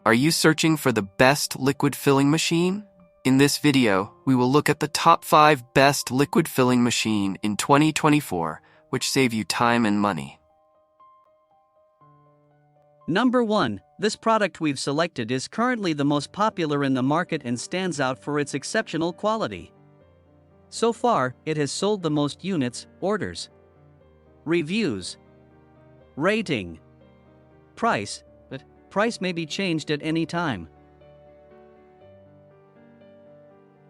Are you searching for the best liquid filling machine? In this video, we will look at the top 5 best liquid filling machine in 2024, which save you time and money. Number 1. This product we've selected is currently the most popular in the market and stands out for its exceptional quality. So far, it has sold the most units, orders, reviews, rating, price, but price may be changed at any time.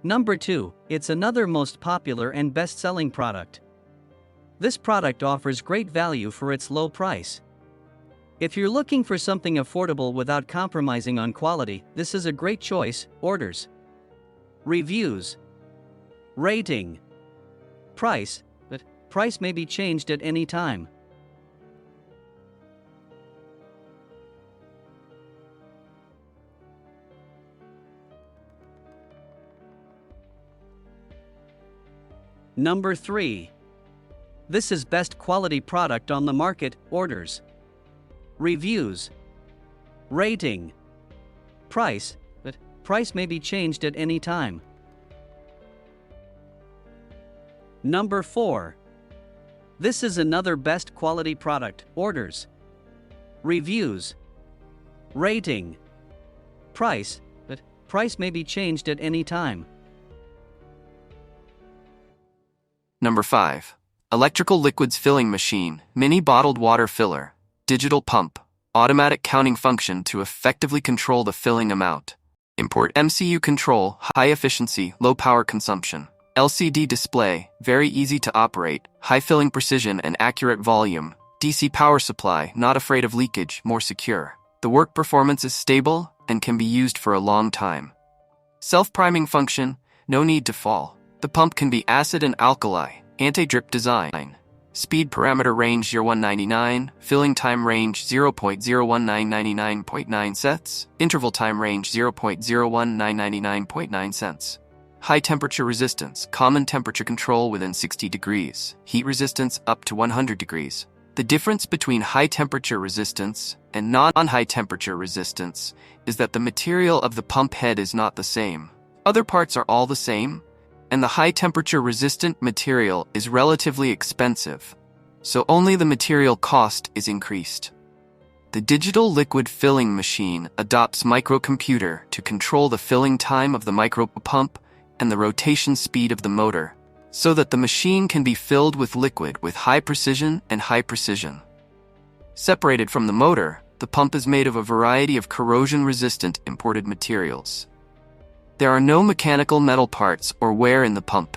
Number 2. It's another most popular and best-selling product. This product offers great value for its low price. If you're looking for something affordable without compromising on quality, this is a great choice. Orders, reviews, rating, price, but price may be changed at any time. Number 3. This is best quality product on the market. Orders, reviews, rating, price, but price may be changed at any time. Number 4. This is another best quality product. Orders, reviews, rating, price, but price may be changed at any time. Number 5. Electrical liquids filling machine, mini bottled water filler, digital pump, automatic counting function to effectively control the filling amount. Import MCU control, high efficiency, low power consumption. LCD display, very easy to operate, high filling precision and accurate volume. DC power supply, not afraid of leakage, more secure. The work performance is stable and can be used for a long time. Self-priming function, no need to fall. The pump can be acid and alkali, anti-drip design. Speed parameter range 0.199, filling time range 0.019999.9 sets, interval time range 0.019999.9 cents. High temperature resistance, common temperature control within 60 degrees, heat resistance up to 100 degrees. The difference between high temperature resistance and non-high temperature resistance is that the material of the pump head is not the same. Other parts are all the same, and the high temperature resistant material is relatively expensive, so only the material cost is increased. The digital liquid filling machine adopts microcomputer to control the filling time of the micro pump and the rotation speed of the motor, so that the machine can be filled with liquid with high precision and high precision. Separated from the motor, the pump is made of a variety of corrosion-resistant imported materials. There are no mechanical metal parts or wear in the pump.